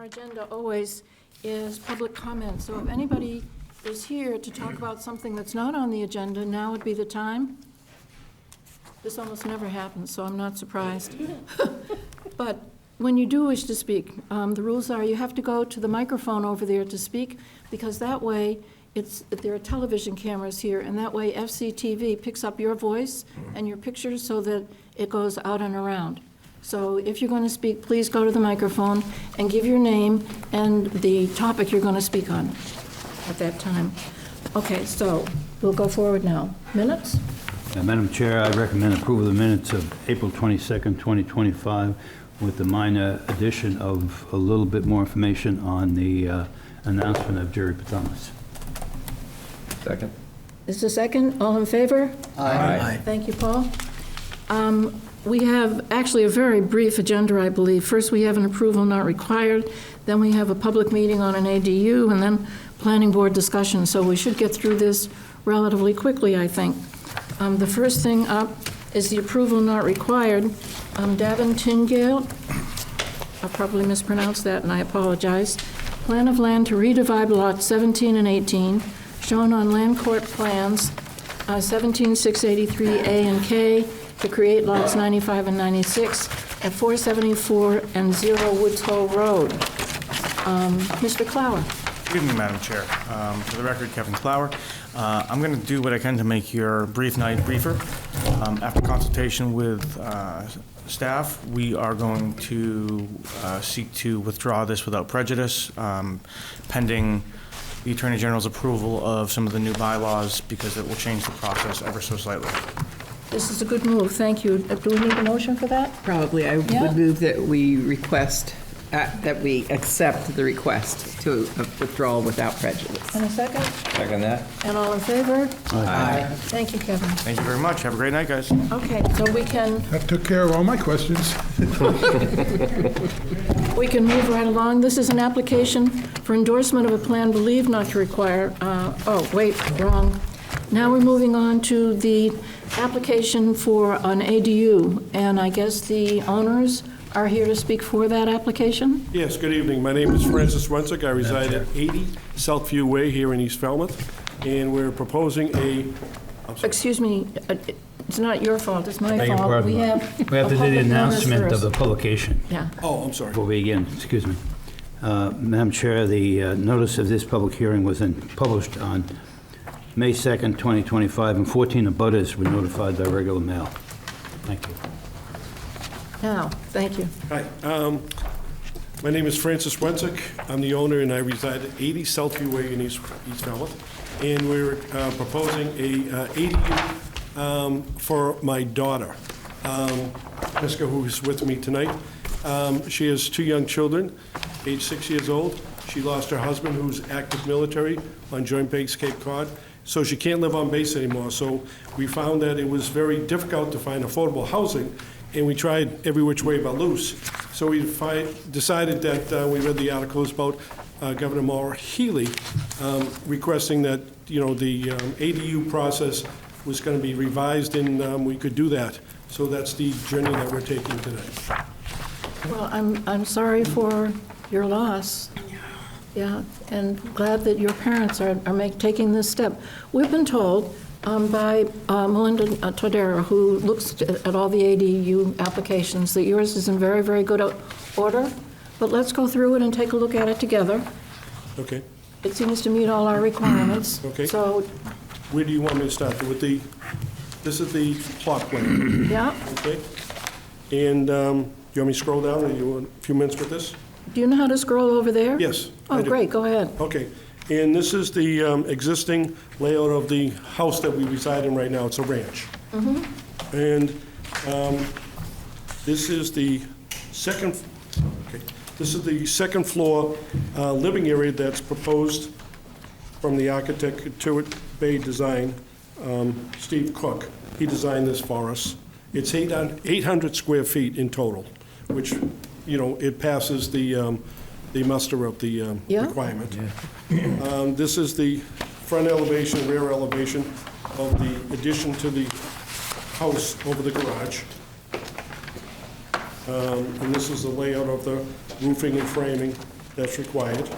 agenda always is public comment, so if anybody is here to talk about something that's not on the agenda, now would be the time. This almost never happens, so I'm not surprised. But when you do wish to speak, the rules are you have to go to the microphone over there to speak, because that way, there are television cameras here, and that way FCTV picks up your voice and your pictures so that it goes out and around. So if you're going to speak, please go to the microphone and give your name and the topic you're going to speak on at that time. Okay, so we'll go forward now. Minutes? Madam Chair, I recommend approval of the minutes of April 22nd, 2025, with the minor addition of a little bit more information on the announcement of Jerry Patamas. Second. Is the second? All in favor? Aye. Thank you, Paul. We have actually a very brief agenda, I believe. First, we have an approval not required, then we have a public meeting on an ADU, and then planning board discussion. So we should get through this relatively quickly, I think. The first thing up is the approval not required. Davin Tingale, I probably mispronounced that, and I apologize. Plan of land to redivide lots 17 and 18, shown on land court plans 17683A and K, to create lots 95 and 96 at 474 and 0 Woods Hole Road. Mr. Clower. Good evening, Madam Chair. For the record, Kevin Clower. I'm going to do what I can to make your brief night briefer. After consultation with staff, we are going to seek to withdraw this without prejudice, pending the Attorney General's approval of some of the new bylaws, because it will change the process ever so slightly. This is a good move, thank you. Do we need a motion for that? Probably. I would move that we request, that we accept the request to withdrawal without prejudice. And a second? Second that. And all in favor? Aye. Thank you, Kevin. Thank you very much. Have a great night, guys. Okay, so we can That took care of all my questions. move right along. This is an application for endorsement of a plan believed not to require, oh, wait, wrong. Now we're moving on to the application for an ADU, and I guess the owners are here to speak for that application? Yes, good evening. My name is Francis Wensick. I reside at 80 Southview Way here in East Falmouth, and we're proposing a... Excuse me, it's not your fault, it's my Beg your fault. pardon. We have We have to do a the public notice announcement of first. the publication Yeah. Oh, I'm sorry. before we begin. Excuse me. Madam Chair, the notice of this public hearing was published on May 2nd, 2025, and 14 abutters were notified by regular mail. Thank you. Now, thank you. Hi. My name is Francis Wensick. I'm the owner, and I reside at 80 Southview Way in East Falmouth. And we're proposing a ADU for my daughter, Jessica, who is with me tonight. She has two young children, age 6 years old. She lost her husband, who's active military, on Joint Base Cape Cod. So she can't live on base anymore. So we found that it was very difficult to find affordable housing, and we tried every which way but loose. So we decided that we read the articles about Governor Maura Healey requesting that, you know, the ADU process was going to be revised, and we could do that. So that's the journey that we're taking today. Well, I'm sorry for your loss. Yeah, and glad that your parents are taking this step. We've been told by Melinda Todera, who looks at all the ADU applications, that yours is in very, very good order. But let's go through it and take a look at it together. Okay. It seems to meet all our requirements. Okay. So, Where do you want me to start? With the, this is the plot plan, yeah. okay? And do you want me to scroll down, or you want a few minutes with this? Do you know how to scroll over there? Yes, I Oh, do. great, go ahead. Okay, and this is the existing layout of the house that we reside in right now. It's a ranch. And this is the second, okay, this is the second floor living area that's proposed from the architect Turret Bay Design, Steve Cook. He designed this for us. It's 800 square feet in total, which, you know, it passes the muster of the Yeah. requirement. This is the front elevation, rear elevation of the addition to the house over the garage. And this is the layout of the roofing and framing. that's required.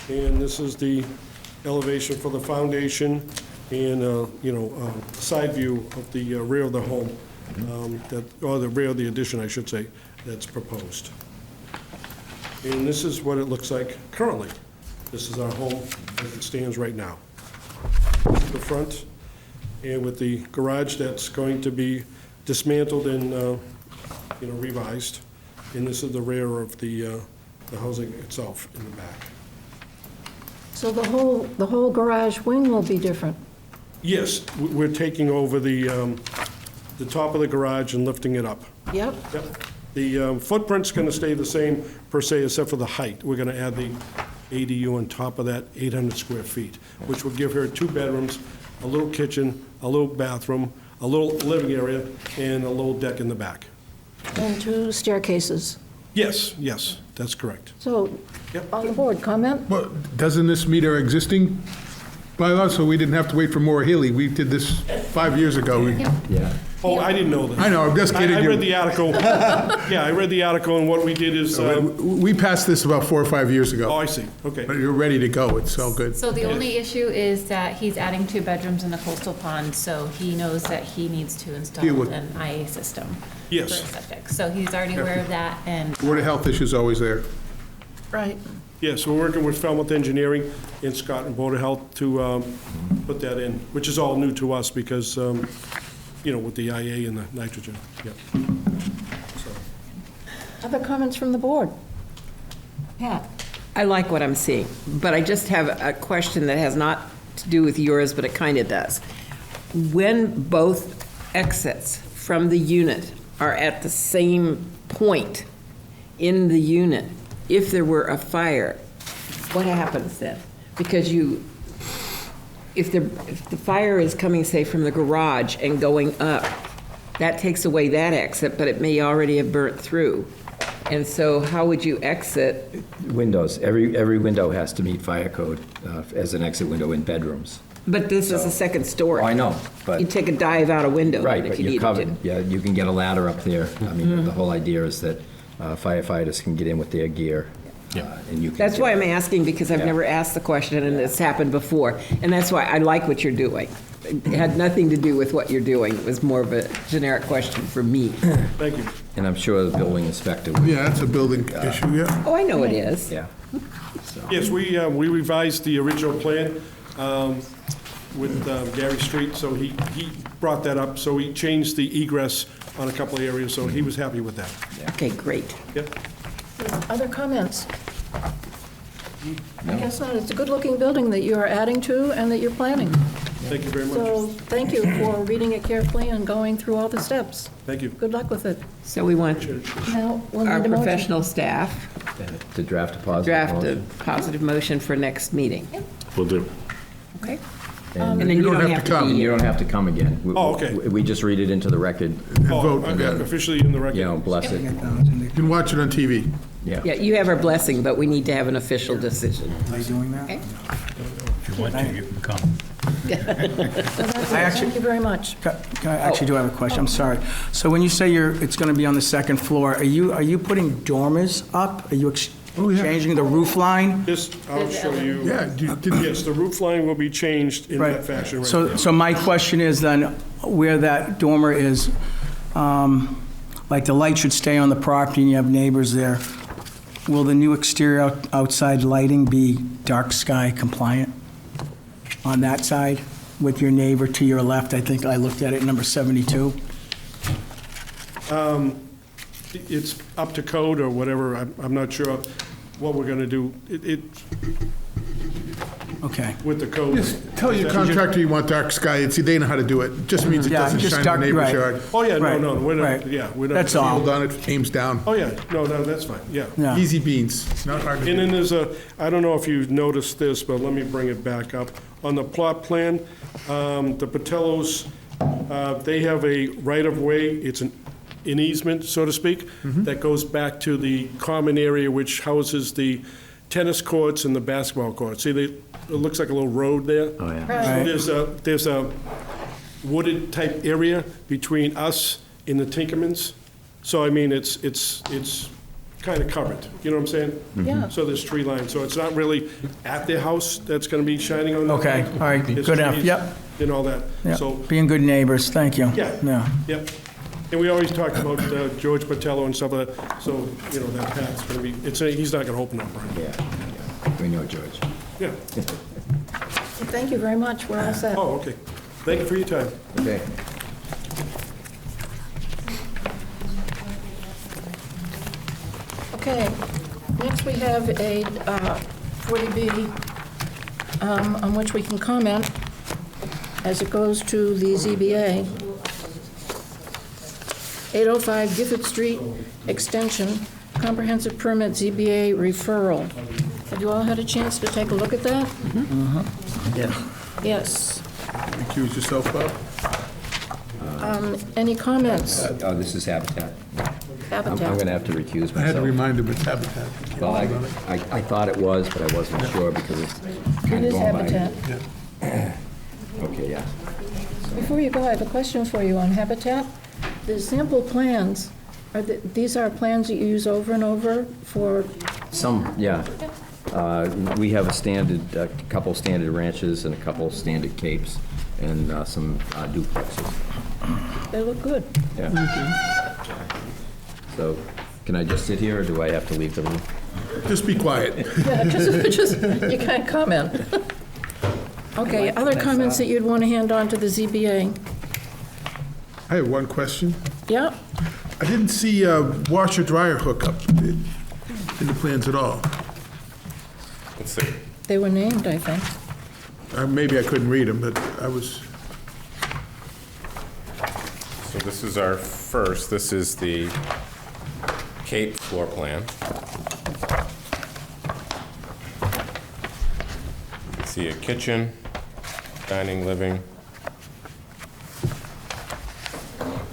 And this is the elevation for the foundation and, side view of the rear of the home, or the rear of the addition, I should say, that's proposed. And this is what it looks like currently. This is our home as it stands right now. This is the front, and with the garage that's going to be dismantled and, revised. And this is the rear of the housing itself in the back. So the whole garage wing will be different? Yes, we're taking over the top of the garage and lifting it up. Yep. Yep. The footprint's going to stay the same per se, except for the height. We're going to add the ADU on top of that 800 square feet, which will give her 2 bedrooms, a little kitchen, a little bathroom, a little living area, and a little deck in the back. And 2 staircases. Yes, that's correct. So, Yep. on the board, comment? Well, doesn't this meet our existing bylaw, so we didn't have to wait for more Haley? We did this 5 years ago. Yeah. Oh, I didn't know that. I know, I'm just kidding I you. read the article. Yeah, I read the article, and what we did is, We passed this about 4 or 5 years oh, ago, I see, okay. but you're ready to go, it's all good. So the only issue is that he's adding 2 bedrooms in the coastal pond, so he knows that he needs to install Deal with- an IA system for Yes. a septic. So he's already aware of that, and Board of Health issue's always there. Right. Yes, we're working with Falmouth Engineering and Scott and Board of Health to put that in, which is all new to us because, with the IA and the nitrogen, yeah. So, Other comments from the board? Pat? I like what I'm seeing, but I just have a question that has not to do with yours, but it kind of does. When both exits from the unit are at the same point in the unit, if there were a fire, what happens then? Because if the fire is coming, say, from the garage and going up, that takes away that exit, but it may already have burnt through. And so how would you exit? Windows, every window has to meet fire code as an exit window in bedrooms. But this is a second story. Oh, I know, but, You'd take a dive out a window right, if but you you're needed covered. to. Yeah, you can get a ladder up there. I mean, the whole idea is that firefighters can get in with their gear. And you can. That's get- why I'm asking, because I've Yeah. never asked the question, and it's happened before. And that's why I like what you're doing. It had nothing to do with what you're doing. It was more of a generic question for me. thank you. And I'm sure the building inspector would, Yeah, that's a building issue, yeah. Oh, I know it is. yeah. Yes, we revised the original plan with Gary Street, so he brought that up, so he changed the egress on a couple of areas, so he was happy with that. Okay, great. Yep. Other comments? I guess not. It's a good-looking building that you are adding to and that you're planning. Thank you very much. So thank you for reading it carefully and going through all the steps. Thank you. Good luck with it. So we want Now, we'll our need a motion. professional staff To draft a positive draft a motion. positive motion for next meeting. Will do. Okay? And And then you don't have to be you here. don't have to come again. Oh, okay. We just read it into the record, Oh, vote, okay, yeah. officially in the record. bless it. You can watch it on TV. Yeah. Yeah, you have our blessing, but we need to have an official decision. Are you doing that? Okay? If you want to, you can come. So that's it. Thank you very much. I actually do have a question, I'm sorry. So when you say it's going to be on the second floor, are you putting dormers up? Are you yeah. changing the roof line? This, I'll show you. Yeah, Yes, the roof line will be changed in that fashion right there. So my question is then, where that dormer is, like the light should stay on the property and you have neighbors there, will the new exterior outside lighting be dark sky compliant on that side with your neighbor to your left? I think I looked at it, number 72. It's up to code or whatever, I'm not sure what we're gonna do. Okay. With the code. Just tell your contractor you want dark sky, they know how to do it. Just means it Yeah, doesn't just shine in dark- the neighbor's right. yard. Oh, yeah, Right, no, we're not, right. yeah, we're not. That's all. Hold on, it aims down. Oh, yeah, no, that's fine, yeah. Yeah. Easy beans, not hard to And do. then there's I don't know if you've noticed this, but let me bring it back up. On the plot plan, the Patellos, they have a right-of-way, it's an easement, so to speak, that goes back to the common area which houses the tennis courts and the basketball courts. See, it looks like a little road there. Oh, yeah. Right. So there's a wooded type area between us and the Tinkermans. So I mean, it's kind of covered, you know what I'm saying? Yeah. So there's tree line, so it's not really at their house that's gonna be shining on that Okay, light. all right, It's good enough, trees yep. And all that, Yeah, so, being good neighbors, thank you. yeah, yep. And we always talked about George Patello and stuff like that, so, you know, that path's gonna be, he's not gonna open up, right? Yeah, we know George. Yeah. Thank you very much, we're all set. Oh, okay. Thank you for your time. Okay. Okay, next we have a 40B on which we can comment as it goes to the ZBA. 805 Gifford Street Extension, Comprehensive Permit ZBA referral. Have you all had a chance to take a look at that? Yes. Yes. Recuse yourself, Bob? Any comments? Oh, this is Habitat. I'm going to Habitat? have to recuse I had to myself. remind him it's Habitat. Well, I thought it was, but I wasn't sure because it's It kind of is going by. Habitat. Okay, yeah. Before you go, I have a question for you on Habitat. The sample plans, these are plans that you use over and over for, Some, yeah. We have a couple standard ranches and a couple standard capes and some duplexes. they look good. Yeah. So, can I just sit here or do I have to leave the room? Just be quiet. Yeah, just, you can't comment. Okay, other comments that you'd want to hand on to the ZBA? I have one question. Yeah, I didn't see washer dryer hookup in the plans at all. Let's see. they were named, I think. Maybe I couldn't read them, but I was, So this is our first, this is the Cape floor plan. You can see a kitchen, dining, living.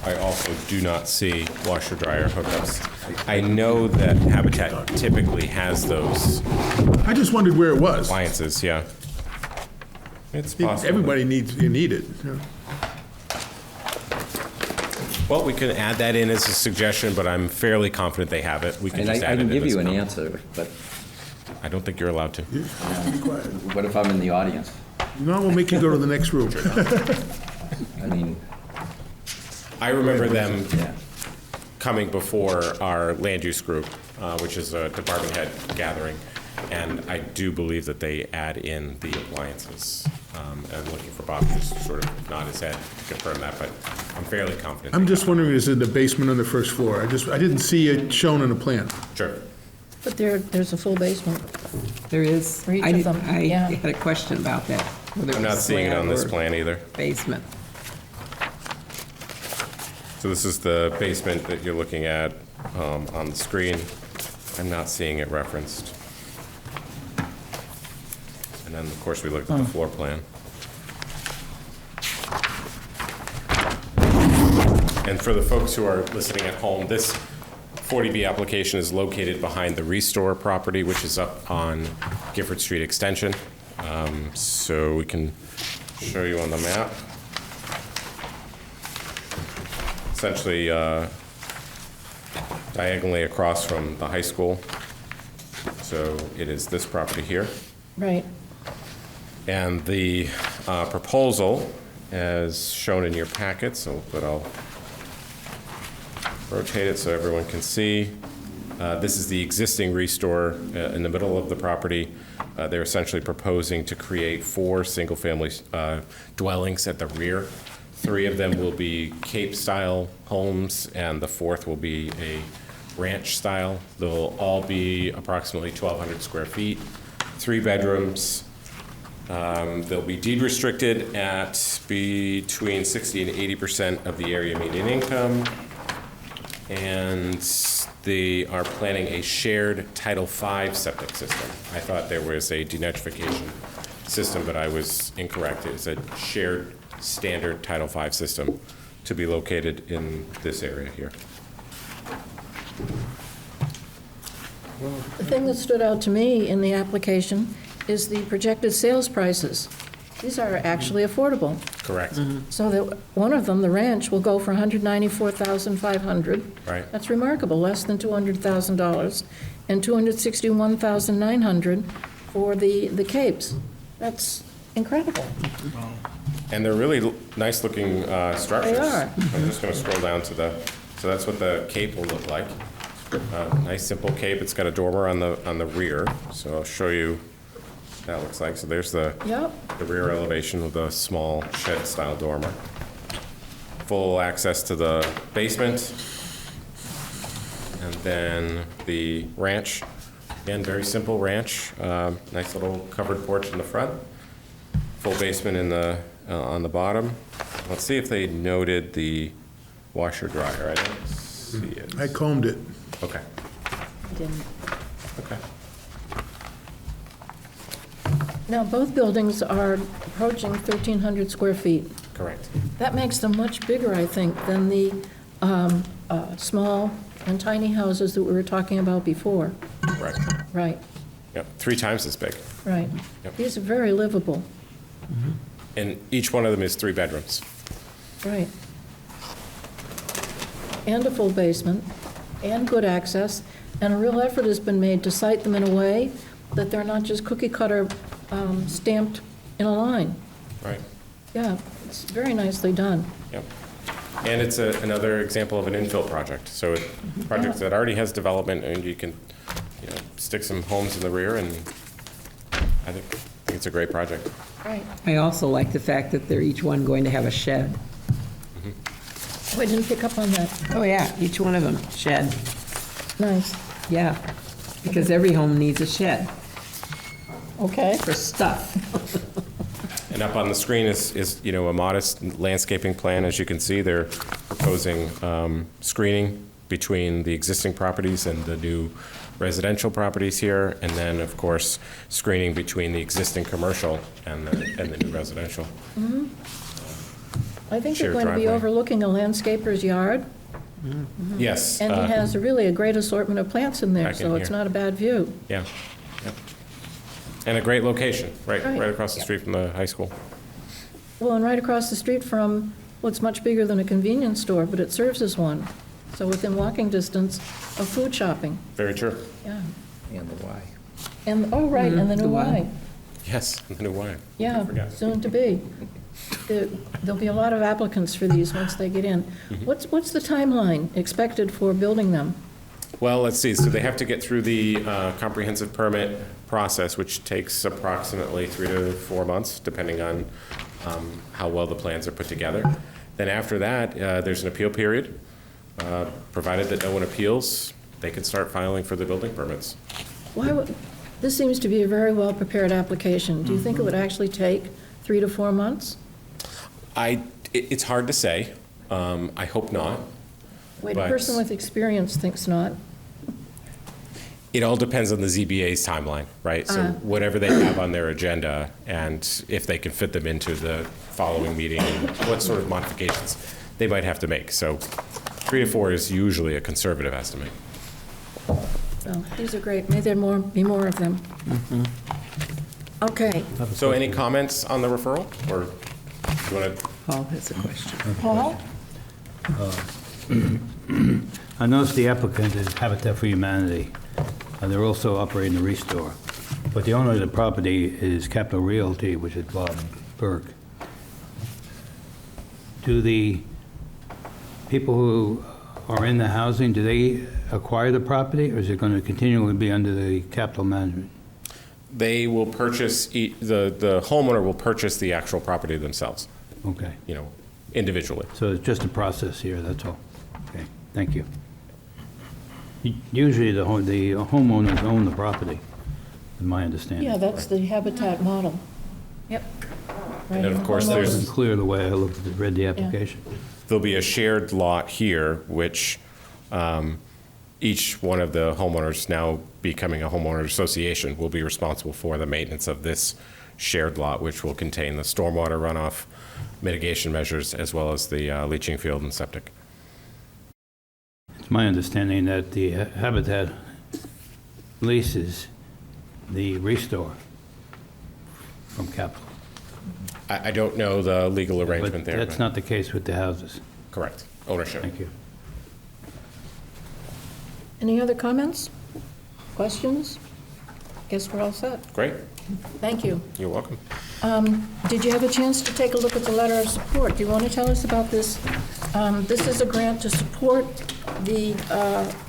I also do not see washer dryer hookups. I know that Habitat typically has those I just wondered where it was. appliances, yeah. It's possible. Everybody you need it. you know. Well, we can add that in as a suggestion, but I'm fairly confident they have it. We can And just I add it can in give as you an well. answer, but I don't think you're allowed to. what if I'm in the audience? No, we'll make you go to the next room. I mean, I remember them yeah. coming before our land use group, which is a department head gathering, and I do believe that they add in the appliances. I'm looking for Bob to just sort of nod his head to confirm that, but I'm fairly confident. I'm they just wondering, is it the basement on the first floor? I didn't see it shown on the plan. Sure. But there's a full basement. There is. For each I of did- them, I yeah. had a question about that. whether I'm it not was seeing it on slab this or plan either. Basement. So this is the basement that you're looking at on the screen. I'm not seeing it referenced. And then, of course, we looked at the floor plan. And for the folks who are listening at home, this 40B application is located behind the Restore property, which is up on Gifford Street Extension. So we can show you on the map. Essentially diagonally across from the high school. So it is this property here. Right. And the proposal, as shown in your packet, but I'll rotate it so everyone can see. This is the existing Restore in the middle of the property. They're essentially proposing to create 4 single-family dwellings at the rear. 3 of them will be Cape-style homes, and the 4th will be a ranch-style. They'll all be approximately 1,200 square feet, 3 bedrooms. They'll be deed restricted at between 60 and 80% of the area median income. And they are planning a shared Title V septic system. I thought there was a denitrification system, but I was incorrect. It's a shared standard Title V system to be located in this area here. The thing that stood out to me in the application is the projected sales prices. These are actually affordable. Correct. So that one of them, the ranch, will go for $194,500. Right. That's remarkable, less than $200,000, and $261,900 for the Capes. That's incredible. And they're really nice-looking structures. They are. I'm just going to scroll down to so that's what the cape will look like. Nice, simple cape. It's got a dormer on the rear, so I'll show you what that looks like. So there's the Yep. rear elevation with a small shed-style dormer. Full access to the basement. And then the ranch. Again, very simple ranch. Nice little covered porch in the front. Full basement on the bottom. Let's see if they noted the washer dryer. I don't see it. I combed it. Okay. Didn't. Okay. Now, both buildings are approaching 1,300 square feet. Correct. That makes them much bigger, I think, than the small and tiny houses that we were talking about before. Correct. Right, Yep. 3 times as big. right. Yep. These are very livable, And each one of them is 3 bedrooms. right. And a full basement, and good access, and a real effort has been made to site them in a way that they're not just cookie cutter stamped in a line. Right. Yeah, it's very nicely done. Yep. And it's another example of an infill project. So a project that already has development, and you can, stick some homes in the rear, and I think it's a great project. Right. I also like the fact that they're each one going to have a shed. Oh, I didn't pick up on that. Oh, yeah, each one of them, shed. Nice. Yeah, because every home needs a shed Okay. for stuff. And up on the screen is a modest landscaping plan. As you can see, they're proposing screening between the existing properties and the new residential properties here, and then, of course, screening between the existing commercial and the new residential. I think Shared you're going to be driveway. overlooking a landscaper's yard, Yes. and he has really a great assortment of plants in there, Back in so it's here. not a bad view. Yeah. Yep. And a great location, Right. right across the street from the high school. Well, and right across the street from, well, it's much bigger than a convenience store, but it serves as one. So within walking distance of food shopping, Very true. yeah. And the why. And, oh, right, and the the new Y. Y. Yes, the new wine. Yeah, Forgot. soon to be. There'll be a lot of applicants for these once they get in. Mm-hmm. What's the timeline expected for building them? Well, let's see, so they have to get through the comprehensive permit process, which takes approximately 3 to 4 months, depending on how well the plans are put together. Then after that, there's an appeal period. Provided that no one appeals, they can start filing for the building permits. This seems to be a very well-prepared application. Do you think it would actually take 3 to 4 months? It's hard to say. I hope not. Wait, a But- person with experience thinks not. It all depends on the ZBA's timeline, right? So whatever they have on their agenda, and if they can fit them into the following meeting, and what sort of modifications they might have to make. So 3 to 4 is usually a conservative estimate. So these are great. May there be more of them. Okay, So any comments on the referral, or do you want to? Paul has a question. Paul? I noticed the applicant is Habitat for Humanity, and they're also operating the Restore. But the owner of the property is Capital Realty, which is Bob Burke. Do the people who are in the housing, do they acquire the property, or is it going to continually be under the capital management? They will purchase, the homeowner will purchase the actual property themselves, Okay, individually. so it's just a process here, that's all. Okay, thank you. Usually the homeowners own the property, in my understanding. Yeah, that's the Habitat model. Yep. Right, And of course, homeowners- It there's- wasn't clear the way I read the application. There'll be a shared lot here, which each one of the homeowners, now becoming a homeowner association, will be responsible for the maintenance of this shared lot, which will contain the stormwater runoff mitigation measures, as well as the leaching field and septic. It's my understanding that the Habitat leases the Restore from Capital. I don't know the legal arrangement But there. that's not the case with the houses. Correct. Ownership. Thank you. Any other comments? Questions? Guess we're all set. Great. Thank you. You're welcome. Did you have a chance to take a look at the letter of support? Do you want to tell us about this? This is a grant to support the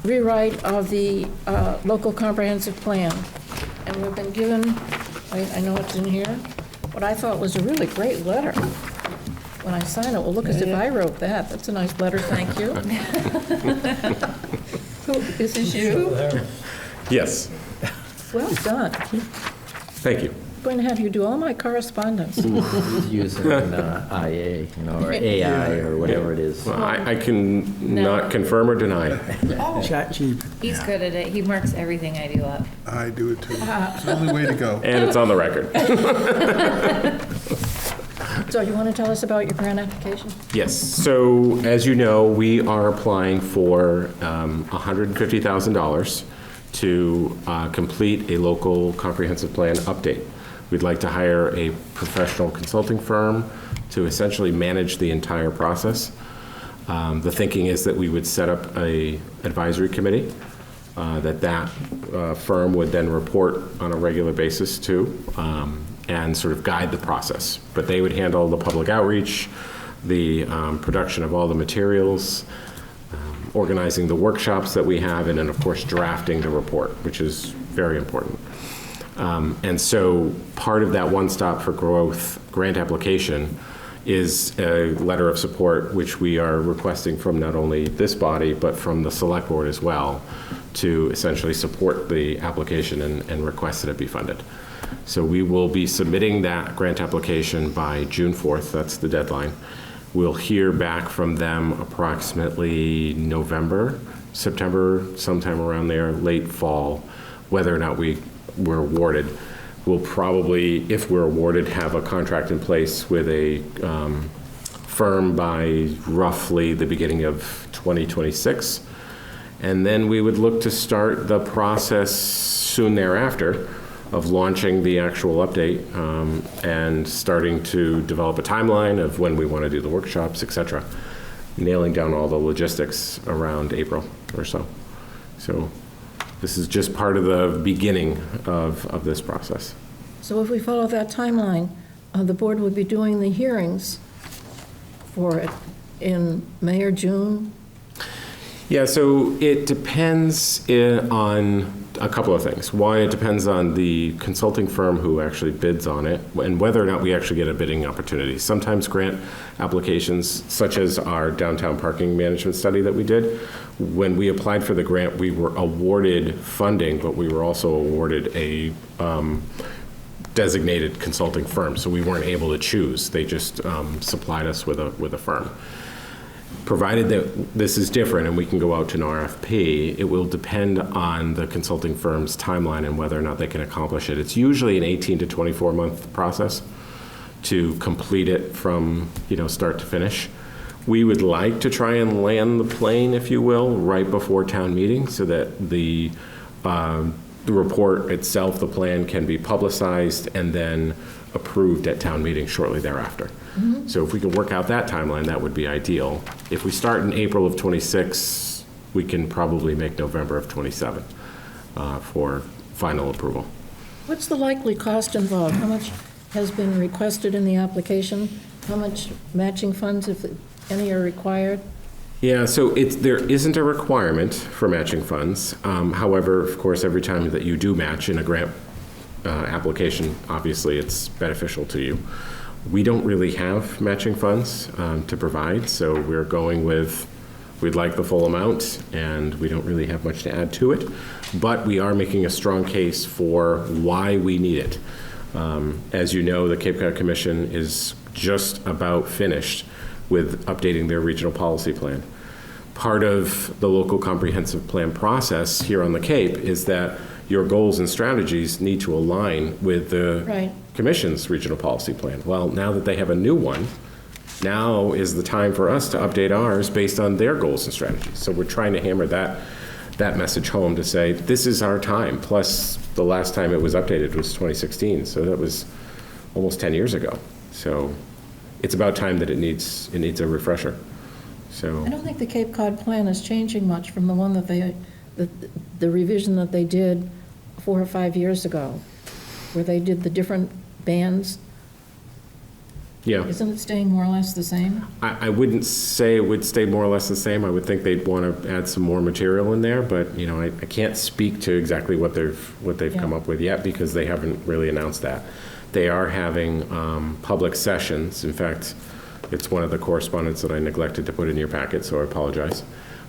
rewrite of the local comprehensive plan. And we've been given, I know it's in here, what I thought was a really great letter. When I sign it, well, look as if I wrote that. That's a nice letter, thank you. Is this you? Yes. Well done. Thank you. I'm going to have you do all my correspondence. Using IA, or AI, or whatever it is. Well, I can not confirm or deny. Chat cheap. He's good at it. He marks everything I do up. I do it too. It's the only way to go. And it's on the record. So you want to tell us about your grant application? Yes. So as you know, we are applying for $150,000 to complete a local comprehensive plan update. We'd like to hire a professional consulting firm to essentially manage the entire process. The thinking is that we would set up an advisory committee that firm would then report on a regular basis to and sort of guide the process. But they would handle the public outreach, the production of all the materials, organizing the workshops that we have, and then, of course, drafting the report, which is very important. And so part of that One Stop for Growth grant application is a letter of support, which we are requesting from not only this body, but from the Select Board as well, to essentially support the application and request that it be funded. So we will be submitting that grant application by June 4th. That's the deadline. We'll hear back from them approximately November, September, sometime around there, late fall, whether or not we're awarded. We'll probably, if we're awarded, have a contract in place with a firm by roughly the beginning of 2026. And then we would look to start the process soon thereafter of launching the actual update and starting to develop a timeline of when we want to do the workshops, et cetera, nailing down all the logistics around April or so. So this is just part of the beginning of this process. So if we follow that timeline, the board would be doing the hearings for it in May or June? Yeah, so it depends on a couple of things. One, it depends on the consulting firm who actually bids on it and whether or not we actually get a bidding opportunity. Sometimes grant applications, such as our downtown parking management study that we did, when we applied for the grant, we were awarded funding, but we were also awarded a designated consulting firm, so we weren't able to choose. They just supplied us with a firm. Provided that this is different and we can go out to an RFP, it will depend on the consulting firm's timeline and whether or not they can accomplish it. It's usually an 18 to 24 month process to complete it from start to finish. We would like to try and land the plane, if you will, right before town meeting so that the report itself, the plan, can be publicized and then approved at town meeting shortly thereafter. So if we can work out that timeline, that would be ideal. If we start in April of 26, we can probably make November of 27 for final approval. What's the likely cost involved? How much has been requested in the application? How much matching funds, if any, are required? Yeah, so there isn't a requirement for matching funds. However, of course, every time that you do match in a grant application, obviously it's beneficial to you. We don't really have matching funds to provide, so we're going with, we'd like the full amount, and we don't really have much to add to it, but we are making a strong case for why we need it. As you know, the Cape Cod Commission is just about finished with updating their regional policy plan. Part of the local comprehensive plan process here on the Cape is that your goals and strategies need to align with the Commission's regional policy plan. Well, now that they have a new one, now is the time for us to update ours based on their goals and strategies. So we're trying to hammer that message home to say, this is our time. Plus, the last time it was updated was 2016, so that was almost 10 years ago. So it's about time that it needs a refresher. So. I don't think the Cape Cod plan is changing much from the one that the revision that they did 4 or 5 years ago, where they did the different bands. Yeah. Isn't it staying more or less the same? I wouldn't say it would stay more or less the same. I would think they'd want to add some more material in there, but, you know, I can't speak to exactly what they've come up with yet, because they haven't really announced that. They are having public sessions. In fact, it's one of the correspondence that I neglected to put in your packet, so I apologize.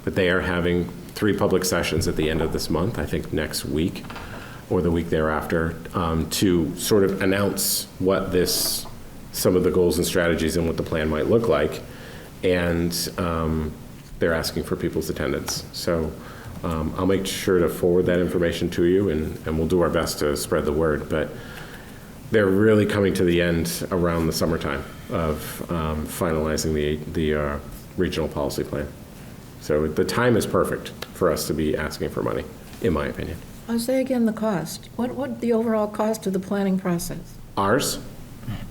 But they are having 3 public sessions at the end of this month, I think next week or the week thereafter, to sort of announce what some of the goals and strategies and what the plan might look like. And they're asking for people's attendance. So I'll make sure to forward that information to you, and we'll do our best to spread the word. But they're really coming to the end around the summertime of finalizing the regional policy plan. So the time is perfect for us to be asking for money, in my opinion. I'll say again the cost. What the overall cost of the planning process? Ours?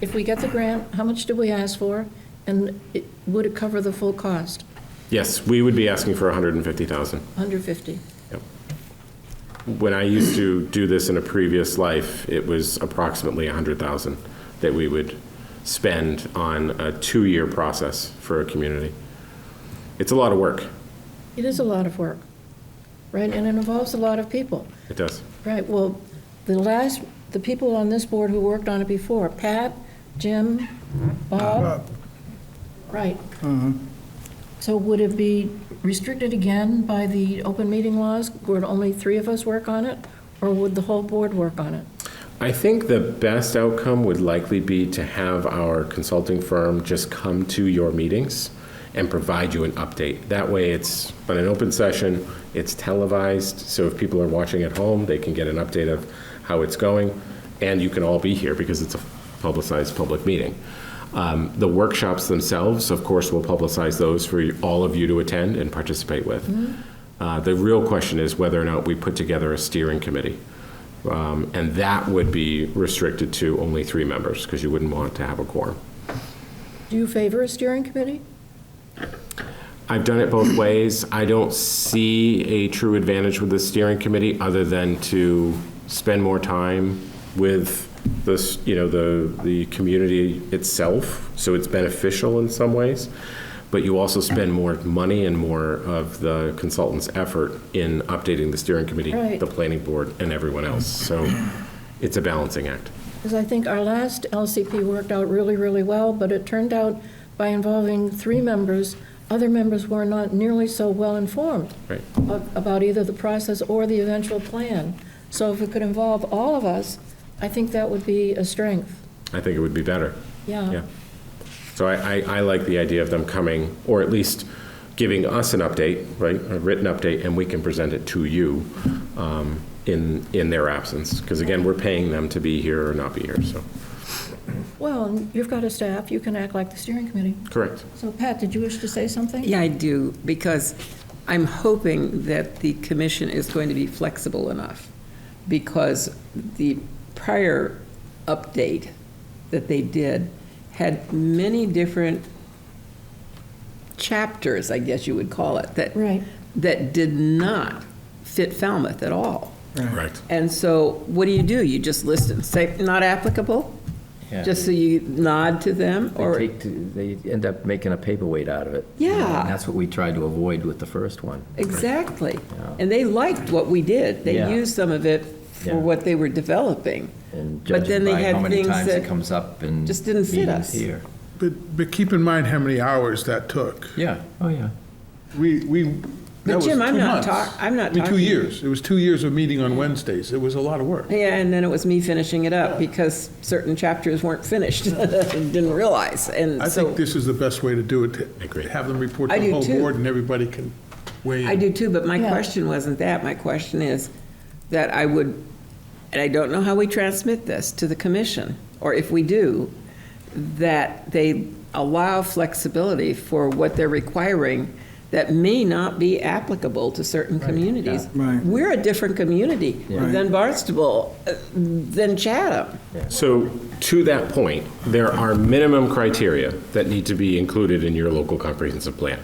If we get the grant, how much did we ask for? And would it cover the full cost? Yes, we would be asking for $150,000. 150. Yep. When I used to do this in a previous life, it was approximately $100,000 that we would spend on a 2-year process for a community. It's a lot of work. It is a lot of work, right? And it involves a lot of people. It does. Right, well, the people on this board who worked on it before, Pat, Jim, Bob. Right. So would it be restricted again by the open meeting laws? Would only 3 of us work on it? Or would the whole board work on it? I think the best outcome would likely be to have our consulting firm just come to your meetings and provide you an update. That way it's on an open session, it's televised, so if people are watching at home, they can get an update of how it's going, and you can all be here because it's a publicized public meeting. The workshops themselves, of course, we'll publicize those for all of you to attend and participate with. The real question is whether or not we put together a steering committee. And that would be restricted to only 3 members, because you wouldn't want to have a quorum. Do you favor a steering committee? I've done it both ways. I don't see a true advantage with the steering committee other than to spend more time with this, you know, the community itself, so it's beneficial in some ways. But you also spend more money and more of the consultant's effort in updating the steering committee, Right. the planning board, and everyone else. So it's a balancing act. Because I think our last LCP worked out really, really well, but it turned out by involving 3 members, other members were not nearly so well informed Right. about either the process or the eventual plan. So if it could involve all of us, I think that would be a strength. I think it would be better. Yeah. So I like the idea of them coming, or at least giving us an update, right, a written update, and we can present it to you in their absence. Because again, we're paying them to be here or not be here, so. Well, you've got a staff, you can act like the steering committee. Correct. So Pat, did you wish to say something? Yeah, I do, because I'm hoping that the commission is going to be flexible enough, because the prior update that they did had many different chapters, I guess you would call it, Right. that did not fit Falmouth at all. Right. And so what do? You just list it, say not applicable? Yeah. Just so you nod to them, or? They end up making a paperweight out of it. Yeah. And that's what we tried to avoid with the first one. Exactly. Yeah. And they liked what we did. They Yeah. used some of it for Yeah. what they were developing. And But then judging they by had how many things times it that comes up in just didn't fit meetings us. here. But keep in mind how many hours that took. Yeah, oh, yeah. That was Jim, 2 I'm not months. I'm not I mean, 2 talking- years. It was 2 years of meeting on Wednesdays. It was a lot of work. Yeah, and then it was me finishing it up because certain chapters weren't finished, and didn't realize, and I so. think this is the best way to do it. Agree. Have them report I to the do whole too. board and everybody can weigh in. I do too, but my Yeah. question wasn't that. My question is that I would, and I don't know how we transmit this to the commission, or if we do, that they allow flexibility for what they're requiring that may not be applicable to certain communities. Right. We're a different community than Barnstable, than Chatham. So, to that point, there are minimum criteria that need to be included in your local comprehensive plan.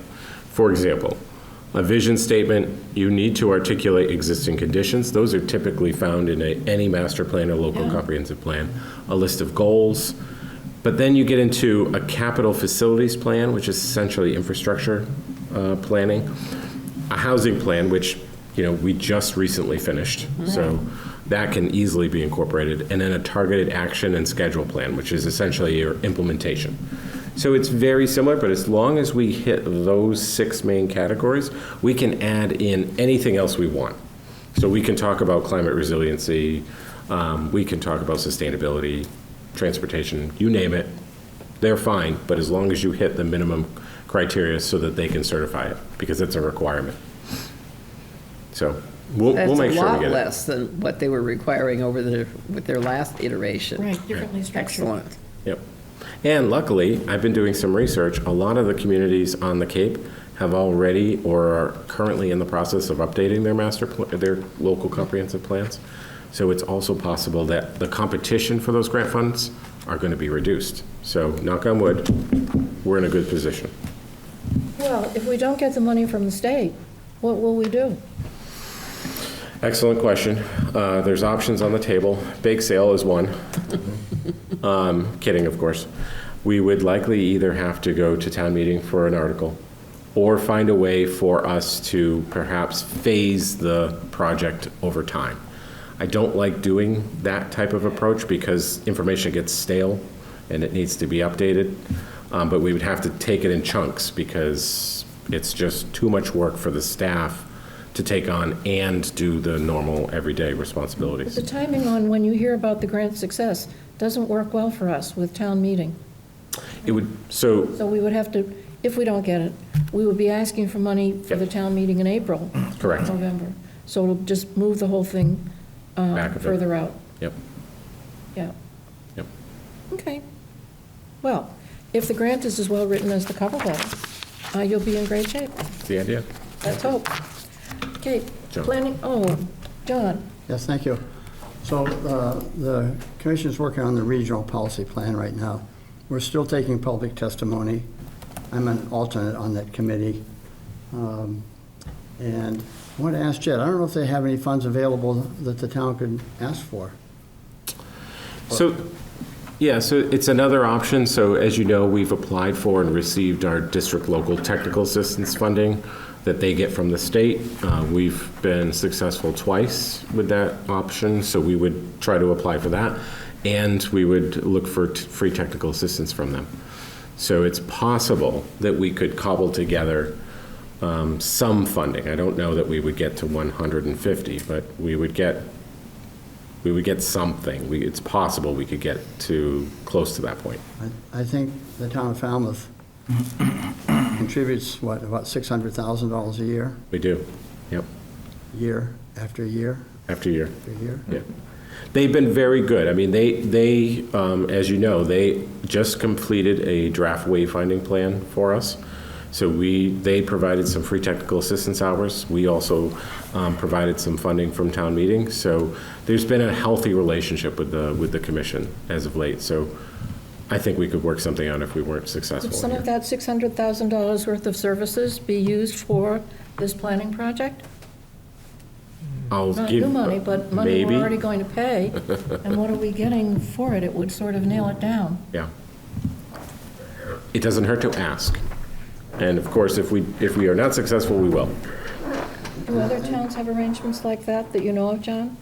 For example, a vision statement, you need to articulate existing conditions. Those are typically found in any master plan or local comprehensive plan. A list of goals. But then you get into a capital facilities plan, which is essentially infrastructure planning. A housing plan, which, we just recently finished. So that can easily be incorporated. And then a targeted action and schedule plan, which is essentially your implementation. So it's very similar, but as long as we hit those 6 main categories, we can add in anything else we want. So we can talk about climate resiliency, we can talk about sustainability, transportation, you name it, they're fine, but as long as you hit the minimum criteria so that they can certify it, because it's a requirement. So we'll make sure we That's a lot get it. less than what they were requiring with their last iteration. Right, differently structured. Excellent. Yep. And luckily, I've been doing some research. A lot of the communities on the Cape have already or are currently in the process of updating their local comprehensive plans. So it's also possible that the competition for those grant funds are going to be reduced. So knock on wood, we're in a good position. Well, if we don't get the money from the state, what will we do? Excellent question. There's options on the table. Bake sale is one. Kidding, of course. We would likely either have to go to town meeting for an article or find a way for us to perhaps phase the project over time. I don't like doing that type of approach because information gets stale and it needs to be updated. But we would have to take it in chunks because it's just too much work for the staff to take on and do the normal everyday responsibilities. The timing on when you hear about the grant success doesn't work well for us with town meeting. It would, so, So we would have to, if we don't get it, we would be asking for money for the town meeting in April. Correct. November. So it'll just move the whole thing Back a bit. further out. yep, Yeah. yep. Okay. Well, if the grant is as well written as the cover letter, you'll be in great shape. That's the idea. Let's hope. Okay, John. planning, John. Yes, thank you. So the commission's working on the regional policy plan right now. We're still taking public testimony. I'm an alternate on that committee. And I want to ask Jed, I don't know if they have any funds available that the town could ask for. So, yeah, so it's another option. So as you know, we've applied for and received our district local technical assistance funding that they get from the state. We've been successful twice with that option, so we would try to apply for that. And we would look for free technical assistance from them. So it's possible that we could cobble together some funding. I don't know that we would get to 150, but we would get something. It's possible we could get to close to that point. I think the town of Falmouth contributes, what, about $600,000 a year? We do, yep, Year after year after year. after year? Yeah. They've been very good. I mean, they as you know, they just completed a draft wayfinding plan for us. So they provided some free technical assistance hours. We also provided some funding from town meeting. So there's been a healthy relationship with the commission as of late. So I think we could work something out if we weren't successful. Could some here. of that $600,000 worth of services be used for this planning project? I'll Not give new money, but money maybe. we're already going to pay. And what are we getting for it? It would sort of nail it down. Yeah. It doesn't hurt to ask. And of course, if we are not successful, we will. Do other towns have arrangements like that you know of, John?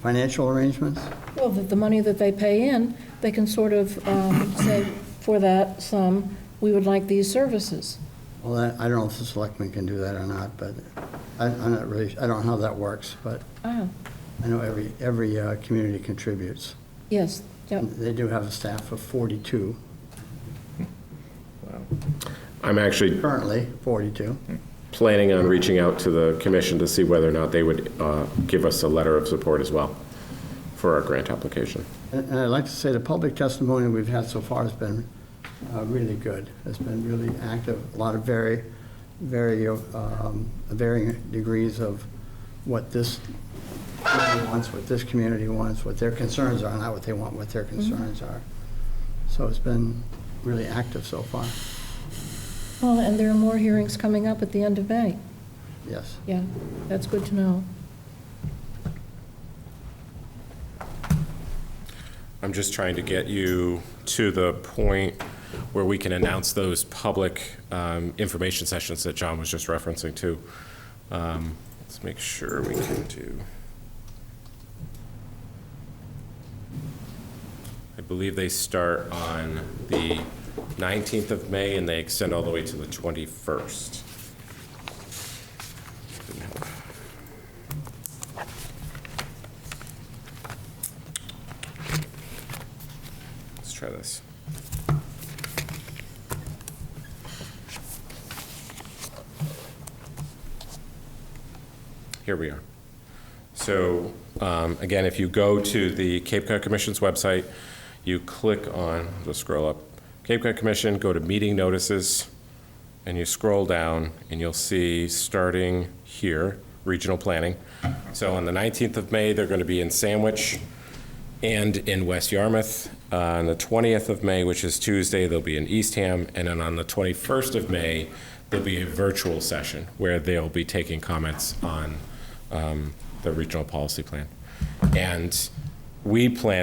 Financial arrangements? Well, the money that they pay in, they can sort of say, for that sum, we would like these services. Well, I don't know if the selectmen can do that or not, but I'm not really, I don't know how that works, but Ah, I know every community contributes. yes, yep. They do have a staff of 42, I'm actually currently 42. planning on reaching out to the commission to see whether or not they would give us a letter of support as well for our grant application. And I'd like to say the public testimony we've had so far has been really good. It's been really active, a lot of very varying degrees of what this community wants, what this community wants, what their concerns are, not what they want, what their concerns are. So it's been really active so far, Well, and there are more hearings coming up at the end of May. yes. Yeah, that's good to know. I'm just trying to get you to the point where we can announce those public information sessions that John was just referencing to. Let's make sure we can do. I believe they start on the 19th of May and they extend all the way to the 21st. Let's try this. Here we are. So again, if you go to the Cape Cod Commission's website, you click on, just scroll up, Cape Cod Commission, go to meeting notices, and you scroll down, and you'll see, starting here, regional planning. So on the 19th of May, they're going to be in Sandwich and in West Yarmouth. On the 20th of May, which is Tuesday, they'll be in Eastham. And then on the 21st of May, there'll be a virtual session where they'll be taking comments on the regional policy plan. And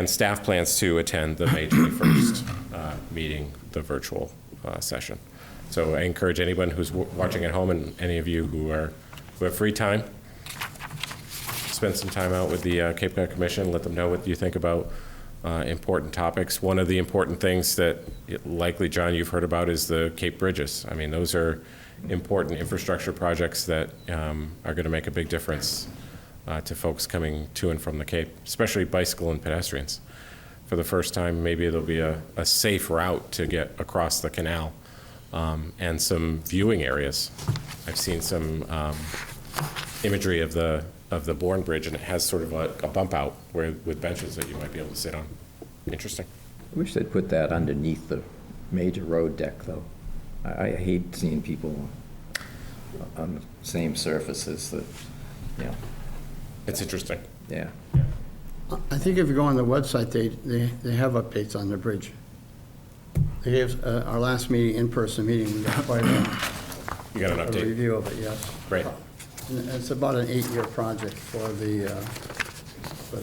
staff plans to attend the May 21st meeting, the virtual session. So I encourage anyone who's watching at home and any of you who have free time, spend some time out with the Cape Cod Commission, let them know what you think about important topics. One of the important things that likely, John, you've heard about is the Cape Bridges. I mean, those are important infrastructure projects that are going to make a big difference to folks coming to and from the Cape, especially bicycle and pedestrians. For the first time, maybe there'll be a safe route to get across the canal and some viewing areas. I've seen some imagery of the Bourne Bridge, and it has sort of a bump out with benches that you might be able to sit on. Interesting. I wish they'd put that underneath the major road deck, though. I hate seeing people on the same surfaces that, you know. It's interesting. Yeah. I think if you go on the website, they have updates on the bridge. They gave our last meeting, in-person meeting, we got quite You got an a update? review of it, yes. Great. And it's about an 8-year project for the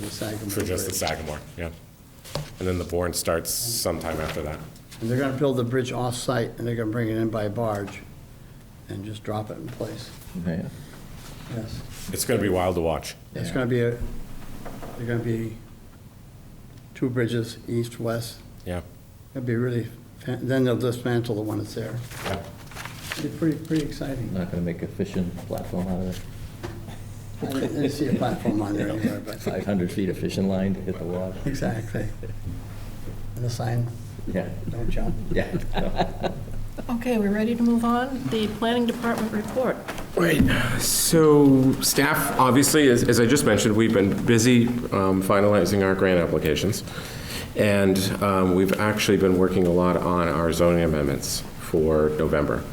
Sagamore For just the Bridge. Sagamore, yeah. And then the Bourne starts sometime after that. And they're gonna build the bridge off-site, and they're gonna bring it in by barge and just drop it in place. Yeah. Yes. It's going to be wild to watch. It's gonna be they're gonna be 2 bridges, east, west. Yeah. It'll be really, then they'll dismantle the one that's there. Yeah. It'll be pretty exciting. Not going to make a fishing platform out of it. I didn't see a platform on there anywhere, but. 500 feet of fishing line to hit the water. Exactly. And the sign, Yeah. don't jump. Yeah. Okay, we're ready to move on. The Planning Department report. Right. So staff, obviously, as I just mentioned, we've been busy finalizing our grant applications. And we've actually been working a lot on our zoning amendments for November.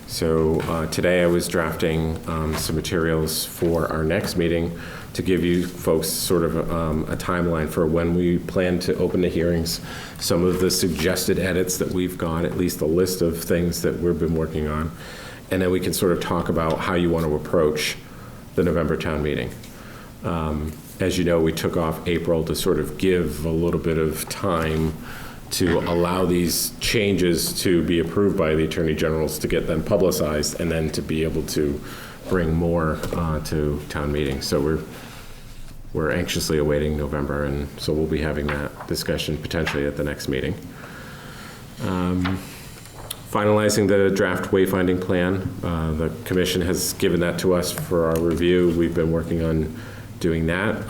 So today I was drafting some materials for our next meeting to give you folks sort of a timeline for when we plan to open the hearings, some of the suggested edits that we've got, at least a list of things that we've been working on. And then we can sort of talk about how you want to approach the November town meeting. As you know, we took off April to sort of give a little bit of time to allow these changes to be approved by the Attorney Generals, to get them publicized, and then to be able to bring more to town meeting. So we're anxiously awaiting November, and so we'll be having that discussion potentially at the next meeting. Finalizing the draft wayfinding plan. The commission has given that to us for our review. We've been working on doing that.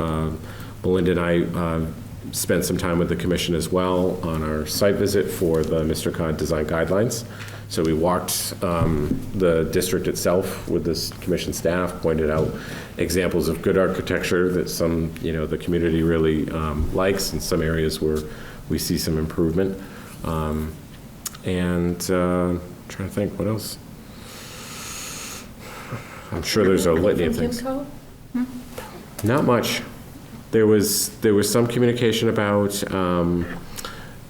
Belinda and I spent some time with the commission as well on our site visit for the Mr. Cod Design Guidelines. So we walked the district itself with this commission staff, pointed out examples of good architecture that some, the community really likes, and some areas where we see some improvement. I'm trying to think what else. I'm sure there's a litany of From things. Kimco? Not much. There was some communication about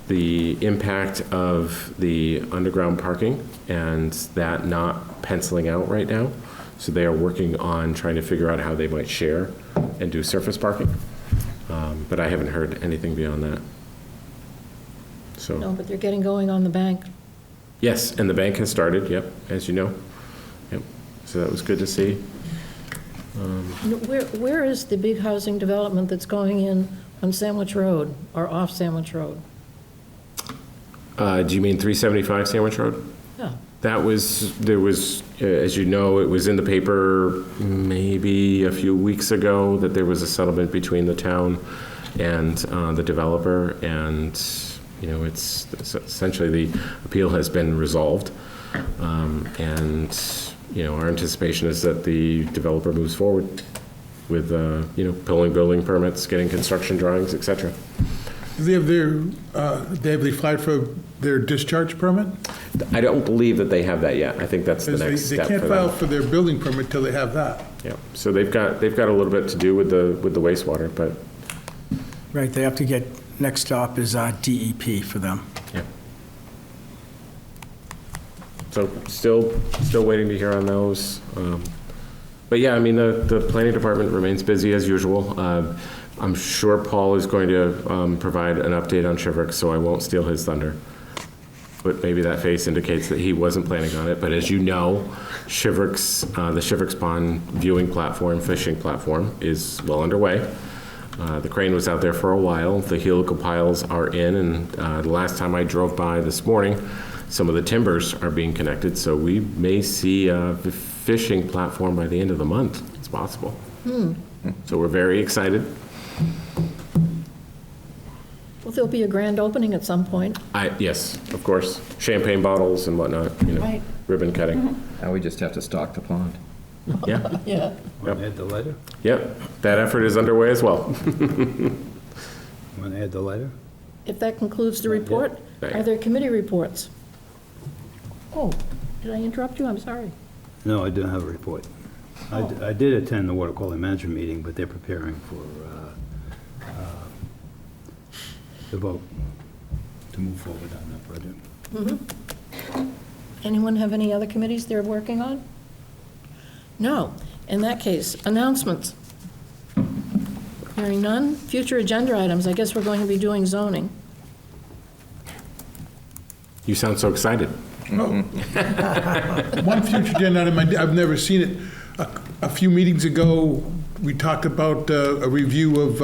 the impact of the underground parking and that not penciling out right now. So they are working on trying to figure out how they might share and do surface parking. But I haven't heard anything beyond that. So. No, but they're getting going on the bank. Yes, and the bank has started, yep, as you know. Yep, so that was good to see. Where is the big housing development that's going in on Sandwich Road or off Sandwich Road? Do you mean 375 Sandwich Road? Yeah. There was, as you know, it was in the paper maybe a few weeks ago that there was a settlement between the town and the developer, and, you know, it's essentially the appeal has been resolved. And, you know, our anticipation is that the developer moves forward with, you know, pulling building permits, getting construction drawings, et cetera. Do they have they applied for their discharge permit? I don't believe that they have that yet. I think that's the Because next they step for can't them. file for their building permit till they have that. Yeah, so they've got a little bit to do with the wastewater, but, Right, they have to get, next stop is DEP for them. yeah. So still waiting to hear on those. But yeah, I mean, the planning department remains busy as usual. I'm sure Paul is going to provide an update on Shiverick, so I won't steal his thunder. But maybe that face indicates that he wasn't planning on it. But as you know, the Shiverick's Pond viewing platform, fishing platform, is well underway. The crane was out there for a while. The helical piles are in, and the last time I drove by this morning, some of the timbers are being connected, so we may see a fishing platform by the end of the month. It's possible. So we're very excited. Well, there'll be a grand opening at some point. Yes, of course. Champagne bottles and whatnot, you know, Right. ribbon cutting. Now we just have to stock the pond. Yeah, Yeah. Want to add the letter? yep. That effort is underway as well. Want to add the letter? If that concludes the report, Not are yet. there committee reports? Oh, did I interrupt you? I'm sorry. No, I don't have a report. I did attend the water quality management meeting, but they're preparing for the vote to move forward on that project. Anyone have any other committees they're working on? No. In that case, announcements. Hearing none. Future agenda items. I guess we're going to be doing zoning. You sound so excited. One future agenda item, I've never seen it. A few meetings ago, we talked about a review of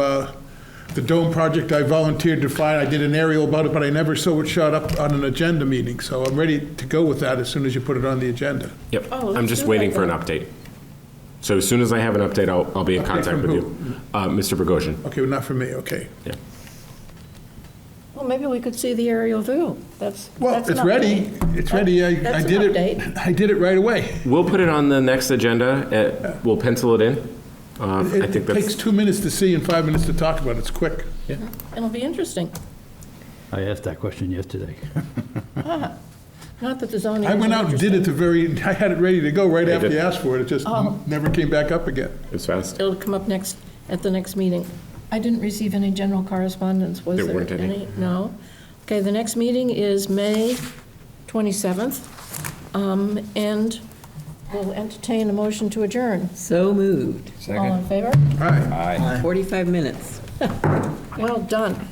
the dome project. I volunteered to find, I did an aerial about it, but I never saw it shot up on an agenda meeting. So I'm ready to go with that as soon as you put it on the agenda. Yep, Oh, let's I'm just do waiting that for an then. update. So as soon as I have an update, I'll be in Update contact from with who? you. Mr. Bogosian. Okay, well, not for me, okay. Yeah. Well, maybe we could see the aerial view. That's Well, an it's ready. update. It's ready. I That's an did it. update. I did it right away. We'll put it on the next agenda. We'll pencil it in. I think It takes that's, 2 minutes to see and 5 minutes to talk about. It's quick. It'll be interesting. I asked that question yesterday. Not that the zoning I went isn't out and did it interesting. I had it ready to go right Yeah, after good. you asked for it. It just Oh. never came back up again. it's fast. It'll come up next, at the next meeting. I didn't receive any general correspondence. Was There there weren't any. any? No. Okay, the next meeting is May 27th, and we'll entertain a motion to adjourn. So moved. All in favor? All right. 45 minutes. Well done.